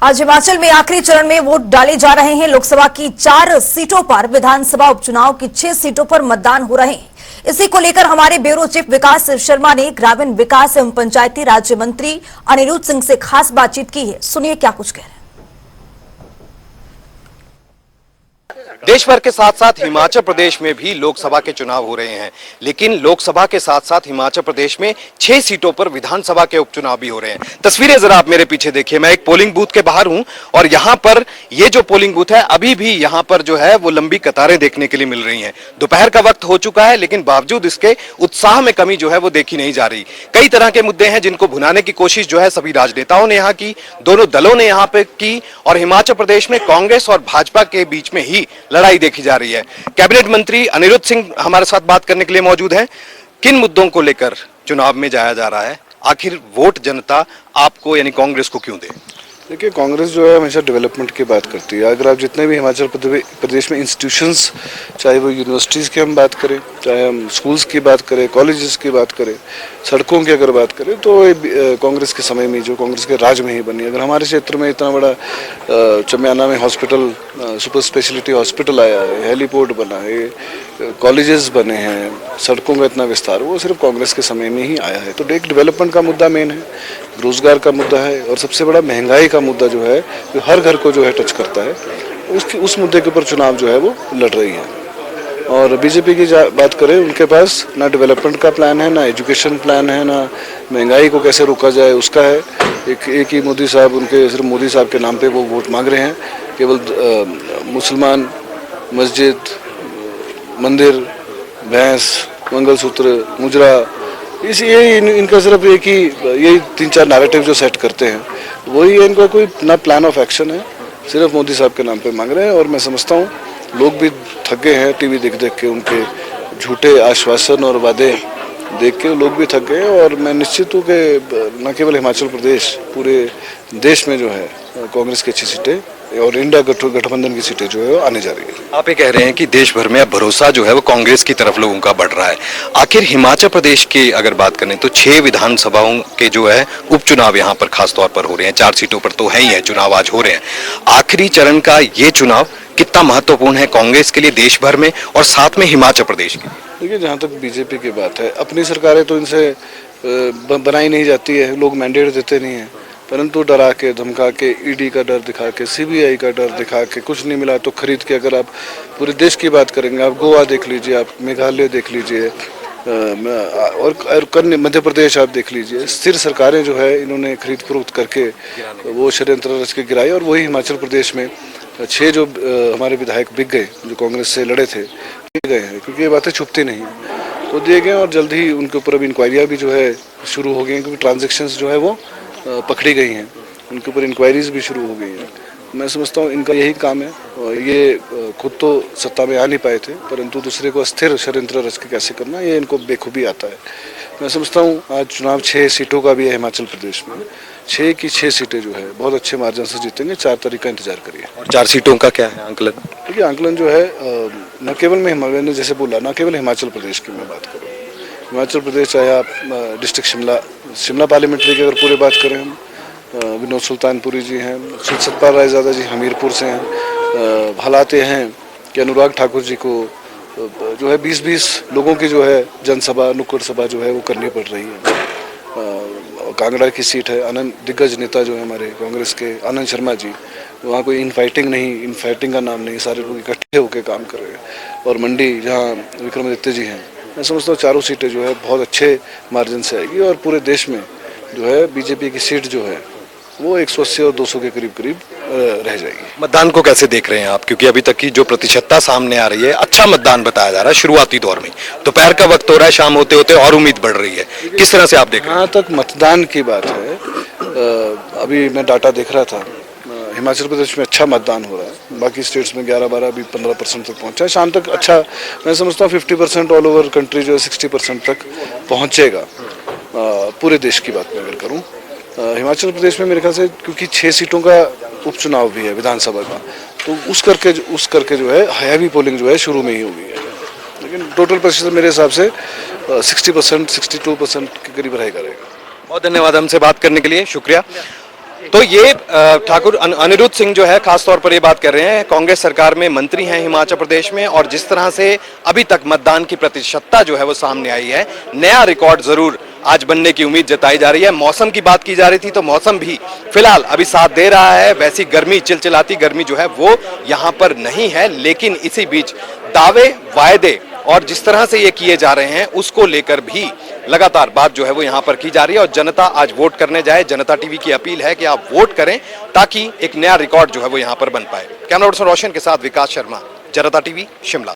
आज हिमाचल में आखिरी चरण में वोट डाले जा रहे हैं। लोकसभा की 4 सीटों पर, विधानसभा उपचुनाव की 6 सीटों पर मतदान हो रहे हैं। इसी को लेकर हमारे ब्यूरो चीफ विकास शर्मा ने ग्रामीण विकास एवं पंचायती राज्य मंत्री अनिरुद्ध सिंह से खास बातचीत की है। सुनिए क्या कुछ कह रहे हैं। देश भर के साथ साथ हिमाचल प्रदेश में भी लोकसभा के चुनाव हो रहे हैं, लेकिन लोकसभा के साथ साथ हिमाचल प्रदेश में 6 सीटों पर विधानसभा के उपचुनाव भी हो रहे हैं। तस्वीरें जरा आप मेरे पीछे देखिए। मैं एक पोलिंग बूथ के बाहर हूं और यहां पर ये जो पोलिंग बूथ है, अभी भी यहां पर जो है वो लंबी कतारें देखने के लिए मिल रही हैं। दोपहर का वक्त हो चुका है, लेकिन बावजूद इसके उत्साह में कमी जो है वो देखी नहीं जा रही। कई तरह के मुद्दे हैं जिनको भुनाने की कोशिश जो है सभी राजनेताओं ने यहाँ की, दोनों दलों ने यहाँ पे की, और हिमाचल प्रदेश में कांग्रेस और भाजपा के बीच में ही लड़ाई देखी जा रही है। कैबिनेट मंत्री अनिरुद्ध सिंह हमारे साथ बात करने के लिए मौजूद हैं। किन मुद्दों को लेकर चुनाव में जाया जा रहा है? आखिर वोट जनता आपको यानी कांग्रेस को क्यों दे? देखिए, कांग्रेस जो है हमेशा डेवलपमेंट की बात करती है। अगर आप जितने भी हिमाचल प्रदेश में इंस्टीट्यूशंस, चाहे वो यूनिवर्सिटीज़ की हम बात करें, चाहे हम स्कूल्स की बात करें, कॉलेजेस की बात करें, सड़कों की अगर बात करें, तो कांग्रेस के समय में, जो कांग्रेस के राज में ही बनी। अगर हमारे क्षेत्र में इतना बड़ा चमियाना में हॉस्पिटल, सुपर स्पेशलिटी हॉस्पिटल आया है, हेलीपोर्ट बना है, कॉलेजेस बने हैं, सड़कों का इतना विस्तार, वो सिर्फ कांग्रेस के समय में ही आया है। तो एक डेवलपमेंट का मुद्दा मेन है, रोजगार का मुद्दा है, और सबसे बड़ा महंगाई का मुद्दा जो है, जो हर घर को जो है टच करता है, उस मुद्दे के ऊपर चुनाव जो है वो लड़ रही है। और बीजेपी की बात करें, उनके पास ना डेवलपमेंट का प्लान है, ना एजुकेशन प्लान है, ना महंगाई को कैसे रोका जाए उसका है। एक ही मोदी साहब, उनके सिर्फ मोदी साहब के नाम पे वो वोट मांग रहे हैं। केवल मुसलमान, मस्जिद, मंदिर, भैंस, मंगलसूत्र, मुजरा, इनका सिर्फ एक ही, यही 3-4 नैरेटिव जो सेट करते हैं, वही है। इनका कोई ना प्लान ऑफ एक्शन है, सिर्फ मोदी साहब के नाम पे मांग रहे हैं। और मैं समझता हूँ लोग भी थक गए हैं टीवी देख देख के, उनके झूठे आश्वासन और वादे देख के लोग भी थक गए। और मैं निश्चित हूँ कि न केवल हिमाचल प्रदेश, पूरे देश में जो है कांग्रेस की अच्छी सीटें और इंडिया गठबंधन की सीटें जो है वो आने जा रही है। आप ये कह रहे हैं कि देश भर में अब भरोसा जो है वो कांग्रेस की तरफ लोगों का बढ़ रहा है। आखिर हिमाचल प्रदेश की अगर बात करें तो 6 विधानसभाओं के जो है उपचुनाव यहाँ पर खास तौर पर हो रहे हैं। 4 सीटों पर तो है ही है, चुनाव आज हो रहे हैं। आखिरी चरण का ये चुनाव कितना महत्वपूर्ण है कांग्रेस के लिए देश भर में और साथ में हिमाचल प्रदेश के? देखिए, जहाँ तक बीजेपी की बात है, अपनी सरकारें तो इनसे बनाई नहीं जाती है, लोग मैंडेट देते नहीं हैं, परंतु डरा के, धमका के, ईडी का डर दिखा के, सीबीआई का डर दिखा के, कुछ नहीं मिला तो खरीद के, अगर आप पूरे देश की बात करेंगे, आप गोवा देख लीजिए, आप मेघालय देख लीजिए, और मध्य प्रदेश आप देख लीजिए, स्थिर सरकारें जो है इन्होंने खरीद फरोख्त करके वो षड्यंत्र रच के गिराई। और वही हिमाचल प्रदेश में 6 जो हमारे विधायक बिक गए, जो कांग्रेस से लड़े थे, बिक गए हैं, क्योंकि ये बातें छुपती नहीं, तो दिए गए। और जल्द ही उनके ऊपर अब इंक्वायरियाँ भी जो है शुरू हो गई हैं, क्योंकि ट्रांजेक्शन्स जो है वो पकड़ी गई हैं, उनके ऊपर इंक्वायरीज भी शुरू हो गई हैं। मैं समझता हूँ इनका यही काम है। और ये खुद तो सत्ता में आ नहीं पाए थे, परंतु दूसरे को अस्थिर षड्यंत्र रच के कैसे करना, ये इनको बेखूबी आता है। मैं समझता हूँ आज चुनाव 6 सीटों का भी है हिमाचल प्रदेश में। 6 की 6 सीटें जो है बहुत अच्छे मार्जिन से जीतेंगे। 4 तारीख का इंतजार करिए। और 4 सीटों का क्या है आंकलन? देखिए, आंकलन जो है, न केवल मैंने जैसे बोला, न केवल हिमाचल प्रदेश की मैं बात करूँ, हिमाचल प्रदेश चाहे आप डिस्ट्रिक्ट शिमला पार्लियामेंट्री की अगर पूरी बात करें, हम विनोद सुल्तानपुरी जी हैं, सतपाल रायजादा जी हमीरपुर से हैं। हालात ये हैं कि अनुराग ठाकुर जी को जो है 20-20 लोगों की जो है जनसभा, नुक्कड़ सभा जो है वो करनी पड़ रही है। कांगड़ा की सीट है, आनंद, दिग्गज नेता जो है हमारे कांग्रेस के, आनंद शर्मा जी, वहाँ कोई इनफाइटिंग का नाम नहीं, सारे लोग इकट्ठे होकर काम कर रहे हैं। और मंडी, जहाँ विक्रमादित्य जी हैं, मैं समझता हूँ चारों सीटें जो है बहुत अच्छे मार्जिन से आएगी। और पूरे देश में जो है बीजेपी की सीट जो है वो 180 और 200 के करीब रह जाएगी। मतदान को कैसे देख रहे हैं आप? क्योंकि अभी तक की जो प्रतिशतता सामने आ रही है, अच्छा मतदान बताया जा रहा है शुरुआती दौर में। दोपहर का वक्त हो रहा है, शाम होते होते और उम्मीद बढ़ रही है। किस तरह से आप देख रहे हैं? जहाँ तक मतदान की बात है, अभी मैं डाटा देख रहा था, हिमाचल प्रदेश में अच्छा मतदान हो रहा है। बाकी स्टेट्स में 11-12, अभी 15% तक पहुँचा है। शाम तक अच्छा, मैं समझता हूँ 50% ऑल ओवर कंट्री जो है 60% तक पहुँचेगा। पूरे देश की बात मैं अगर करूँ, हिमाचल प्रदेश में मेरे ख्याल से, क्योंकि 6 सीटों का उपचुनाव भी है विधानसभा का, तो उस करके जो है हैवी पोलिंग जो है शुरू में ही हो गई है। लेकिन टोटल प्रतिशत मेरे हिसाब से 60%, 62% के करीब रहेगा। बहुत धन्यवाद हमसे बात करने के लिए, शुक्रिया। तो ये ठाकुर अनिरुद्ध सिंह जो है खास तौर पर ये बात कर रहे हैं, कांग्रेस सरकार में मंत्री हैं हिमाचल प्रदेश में, और जिस तरह से अभी तक मतदान की प्रतिशतता जो है वो सामने आई है, नया रिकॉर्ड जरूर आज बनने की उम्मीद जताई जा रही है। मौसम की बात की जा रही थी तो मौसम भी फिलहाल अभी साथ दे रहा है, वैसी गर्मी, चिलचिलाती गर्मी जो है वो यहाँ पर नहीं है। लेकिन इसी बीच दावे, वायदे और जिस तरह से ये किए जा रहे हैं उसको लेकर भी लगातार बात जो है वो यहाँ पर की जा रही है, और जनता आज वोट करने जाए। जनता टीवी की अपील है कि आप वोट करें ताकि एक नया रिकॉर्ड जो है वो यहाँ पर बन पाए। कैमरा पर्सन रोशन के साथ विकास शर्मा, जनता टीवी, शिमला।